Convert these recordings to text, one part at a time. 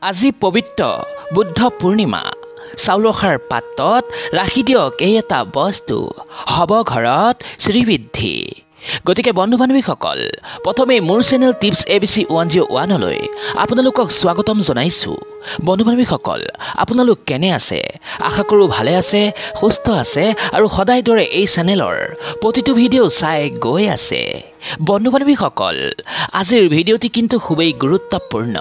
আজি পবিত্ৰ বুদ্ধ পূৰ্ণিমা চাউলৰ খাৰ পাত্ৰত ৰাখি দিয়ক এই এটা বস্তু হ'ব ঘৰত শ্ৰীবৃদ্ধি। গতিকে বন্ধু বান্ধৱীসকল, প্ৰথমে মোৰ চেনেল টিপছ ABC 101লৈ আপোনালোকক স্বাগতম জনাইছোঁ। বন্ধু বান্ধৱীসকল, আপোনালোক কেনে আছে? আশা কৰোঁ ভালে আছে, সুস্থ আছে আৰু সদায় দৰে এই চেনেলৰ প্ৰতিটো ভিডিঅ' চাই গৈ আছে। বন্ধু বান্ধৱীসকল, আজিৰ ভিডিঅ'টি কিন্তু খুবেই গুৰুত্বপূৰ্ণ।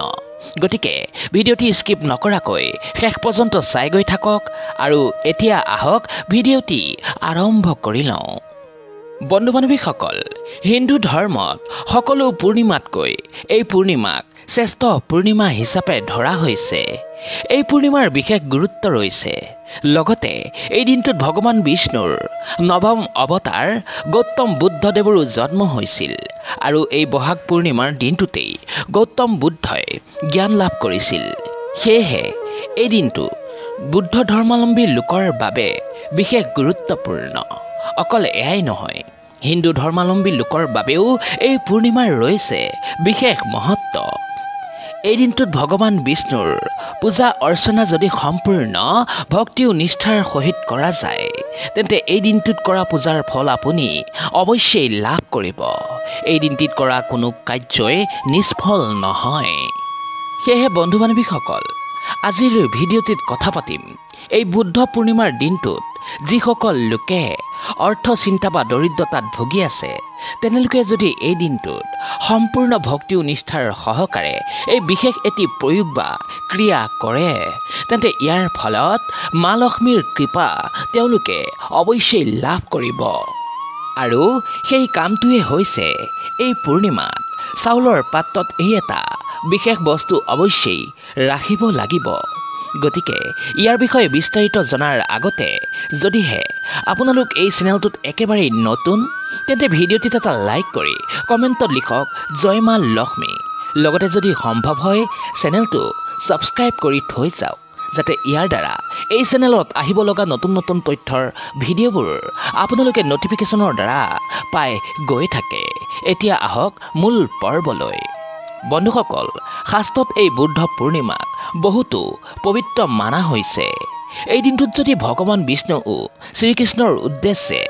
গতিকে ভিডিঅ'টি স্কিপ নকৰাকৈ শেষ পৰ্যন্ত চাই গৈ থাকক আৰু এতিয়া আহক ভিডিঅ'টি আৰম্ভ কৰি লওঁ। বন্ধু বান্ধৱীসকল, হিন্দু ধৰ্মত সকলো পূৰ্ণিমাতকৈ এই পূৰ্ণিমাক শ্ৰেষ্ঠ পূৰ্ণিমা হিচাপে ধৰা হৈছে। এই পূৰ্ণিমাৰ বিশেষ গুৰুত্ব ৰৈছে। লগতে এই দিনটোত ভগৱান বিষ্ণুৰ নৱম অৱতাৰ গৌতম বুদ্ধদেৱৰো জন্ম হৈছিল আৰু এই বহাগ পূৰ্ণিমাৰ দিনটোতেই গৌতম বুদ্ধই জ্ঞান লাভ কৰিছিল। সেয়েহে এই দিনটো বুদ্ধ ধৰ্মাৱলম্বী লোকৰ বাবে বিশেষ গুৰুত্বপূৰ্ণ। অকল এয়াই নহয়, হিন্দু ধৰ্মাৱলম্বী লোকৰ বাবেও এই পূৰ্ণিমাৰ ৰৈছে বিশেষ মহত্ব। এই দিনটোত ভগৱান বিষ্ণুৰ পূজা অৰ্চনা যদি সম্পূৰ্ণ ভক্তি আৰু নিষ্ঠাৰ সহিত কৰা যায়, তেন্তে এই দিনটোত কৰা পূজাৰ ফল আপুনি অৱশ্যেই লাভ কৰিব। এই দিনটিত কৰা কোনো কাৰ্যই নিষ্ফল নহয়। সেয়েহে বন্ধু বান্ধৱীসকল, আজিৰ ভিডিঅ'টিত কথা পাতিম এই বুদ্ধ পূৰ্ণিমাৰ দিনটোত যিসকল লোকে অৰ্থ চিন্তা বা দৰিদ্ৰতাত ভুগি আছে, তেনেলোকে যদি এই দিনটোত সম্পূৰ্ণ ভক্তি আৰু নিষ্ঠাৰ সহকাৰে এই বিশেষ এটি প্ৰয়োগ বা ক্ৰিয়া কৰে, তেন্তে ইয়াৰ ফলত মা লক্ষ্মীৰ কৃপা তেওঁলোকে অৱশ্যেই লাভ কৰিব। আৰু সেই কামটোৱে হৈছে এই পূৰ্ণিমাত চাউলৰ পাত্ৰত এই এটা বিশেষ বস্তু অৱশ্যেই ৰাখিব লাগিব। গতিকে ইয়াৰ বিষয়ে বিস্তাৰিত জনাৰ আগতে যদিহে আপোনালোক এই চেনেলটোত একেবাৰেই নতুন, তেন্তে ভিডিঅ'টিত এটা লাইক কৰি কমেণ্টত লিখক জয় মা লক্ষ্মী। লগতে যদি সম্ভৱ হয় চেনেলটো ছাবস্ক্ৰাইব কৰি থৈ যাওক, যাতে ইয়াৰ দ্বাৰা এই চেনেলত আহিব লগা নতুন নতুন তথ্যৰ ভিডিঅ'বোৰ আপোনালোকে ন'টিফিকেশ্যনৰ দ্বাৰা পাই গৈ থাকে। এতিয়া আহক মূল পৰ্বলৈ। বন্ধুসকল, শাস্ত্ৰত এই বুদ্ধ পূৰ্ণিমাক বহুতো পবিত্ৰ মানা হৈছে। এই দিনটোত যদি ভগৱান বিষ্ণু ও শ্ৰীকৃষ্ণৰ উদ্দেশ্যে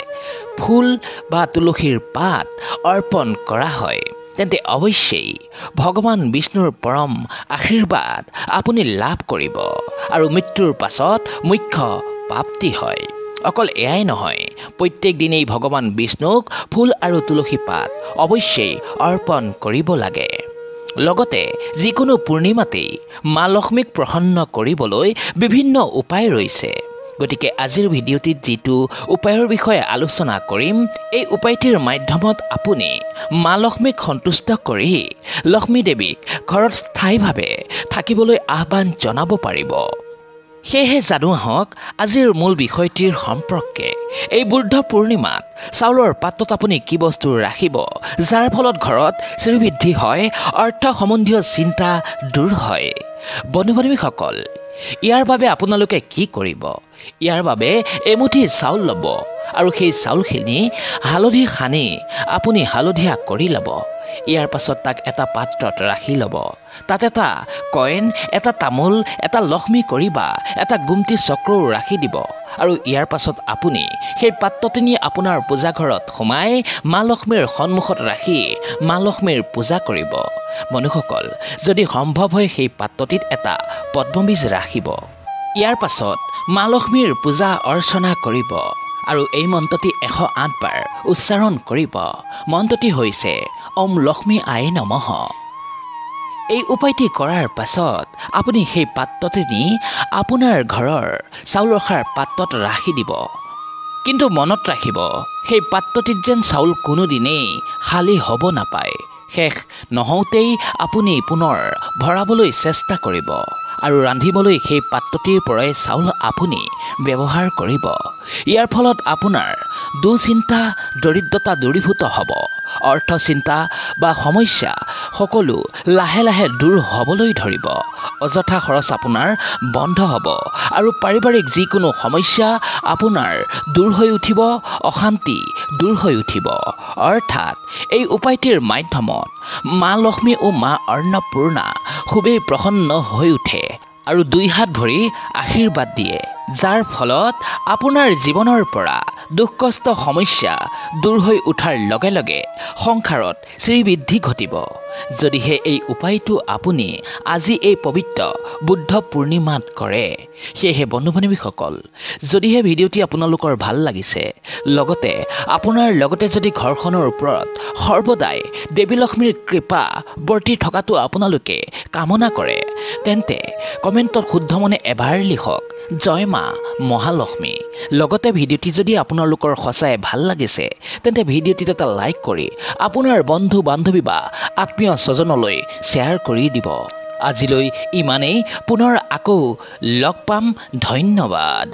ফুল বা তুলসীৰ পাত অৰ্পণ কৰা হয়, তেন্তে অৱশ্যেই ভগৱান বিষ্ণুৰ পৰম আশীৰ্বাদ আপুনি লাভ কৰিব আৰু মৃত্যুৰ পাছত মোক্ষ প্ৰাপ্তি হয়। অকল এয়াই নহয়, প্ৰত্যেক দিনেই ভগৱান বিষ্ণুক ফুল আৰু তুলসী পাত অৱশ্যেই অৰ্পণ কৰিব লাগে। লগতে যিকোনো পূৰ্ণিমাতেই মা লক্ষ্মীক প্ৰসন্ন কৰিবলৈ বিভিন্ন উপায় ৰৈছে। গতিকে আজিৰ ভিডিঅ'টিত যিটো উপায়ৰ বিষয়ে আলোচনা কৰিম, এই উপায়টিৰ মাধ্যমত আপুনি মা লক্ষ্মীক সন্তুষ্ট কৰি লক্ষ্মী দেৱীক ঘৰত স্থায়ীভাৱে থাকিবলৈ আহ্বান জনাব পাৰিব। সেয়েহে জানো আহক আজিৰ মূল বিষয়টিৰ সম্পৰ্কে। এই বুদ্ধ পূৰ্ণিমাত চাউলৰ পাত্ৰত আপুনি কি বস্তু ৰাখিব, যাৰ ফলত ঘৰত শ্ৰীবৃদ্ধি হয়, অৰ্থ সম্বন্ধীয় চিন্তা দূৰ হয়। বন্ধু বান্ধৱীসকল, ইয়াৰ বাবে আপোনালোকে কি কৰিব? ইয়াৰ বাবে এমুঠি চাউল ল'ব আৰু সেই চাউলখিনি হালধি সানি আপুনি হালধীয়া কৰি ল'ব। ইয়াৰ পাছত তাক এটা পাত্ৰত ৰাখি ল'ব। তাত এটা কইন, এটা তামোল, এটা লক্ষ্মী কৰি বা এটা গুমটি চক্ৰও ৰাখি দিব আৰু ইয়াৰ পাছত আপুনি সেই পাত্ৰটি নি আপোনাৰ পূজাঘৰত সোমাই মা লক্ষ্মীৰ সন্মুখত ৰাখি মা লক্ষ্মীৰ পূজা কৰিব। বন্ধুসকল, যদি সম্ভৱ হয় সেই পাত্ৰটিত এটা পদ্মবীজ ৰাখিব। ইয়াৰ পাছত মা লক্ষ্মীৰ পূজা অৰ্চনা কৰিব আৰু এই মন্ত্ৰটি 108 বাৰ উচ্চাৰণ কৰিব। মন্ত্ৰটি হৈছে ওম লক্ষ্মী আই নমঃ। এই উপায়টি কৰাৰ পাছত আপুনি সেই পাত্ৰটি নি আপোনাৰ ঘৰৰ চাউলৰ খাৰ পাত্ৰত ৰাখি দিব। কিন্তু মনত ৰাখিব, সেই পাত্ৰটিত যেন চাউল কোনোদিনেই খালী হ'ব নাপায়। শেষ নহওঁতেই আপুনি পুনৰ ভৰাবলৈ চেষ্টা কৰিব আৰু ৰান্ধিবলৈ সেই পাত্ৰটিৰ পৰাই চাউল আপুনি ব্যৱহাৰ কৰিব। ইয়াৰ ফলত আপোনাৰ দুচিন্তা দৰিদ্ৰতা দূৰীভূত হ'ব, অৰ্থচিন্তা বা সমস্যা সকলো লাহে লাহে দূৰ হ'বলৈ ধৰিব। অযথা খৰচ আপোনাৰ বন্ধ হ'ব আৰু পাৰিবাৰিক যিকোনো সমস্যা আপোনাৰ দূৰ হৈ উঠিব, অশান্তি দূৰ হৈ উঠিব। অৰ্থাৎ এই উপায়টিৰ মাধ্যমত মা লক্ষ্মী ও মা অন্নপূৰ্ণা খুবেই প্ৰসন্ন হৈ উঠে আৰু দুই হাত ভৰি আশীৰ্বাদ দিয়ে, যাৰ ফলত আপোনাৰ জীৱনৰ পৰা দুখ কষ্ট সমস্যা দূৰ হৈ উঠাৰ লগে লগে সংসাৰত শ্ৰীবৃদ্ধি ঘটিব। যদিহে এই উপায়টো আপুনি আজি এই পবিত্ৰ বুদ্ধ পূৰ্ণিমাত কৰে, সেয়েহে বন্ধু বান্ধৱীসকল, যদিহে ভিডিঅ'টি আপোনালোকৰ ভাল লাগিছে, লগতে আপোনাৰ লগতে যদি ঘৰখনৰ ওপৰত সৰ্বদাই দেৱী লক্ষ্মীৰ কৃপা বৰ্তি থকাটো আপোনালোকে কামনা কৰে, তেন্তে কমেণ্টত শুদ্ধ মনে এবাৰ লিখক জয় মা মহালক্ষ্মী। লগতে ভিডিঅ'টি যদি আপোনালোকৰ সঁচাই ভাল লাগিছে, তেন্তে ভিডিঅ'টিত এটা লাইক কৰি আপোনাৰ বন্ধু বান্ধৱী বা আত্মীয় স্বজনলৈ শ্বেয়াৰ কৰি দিব। আজিলৈ ইমানেই, পুনৰ আকৌ লগ পাম। ধন্যবাদ।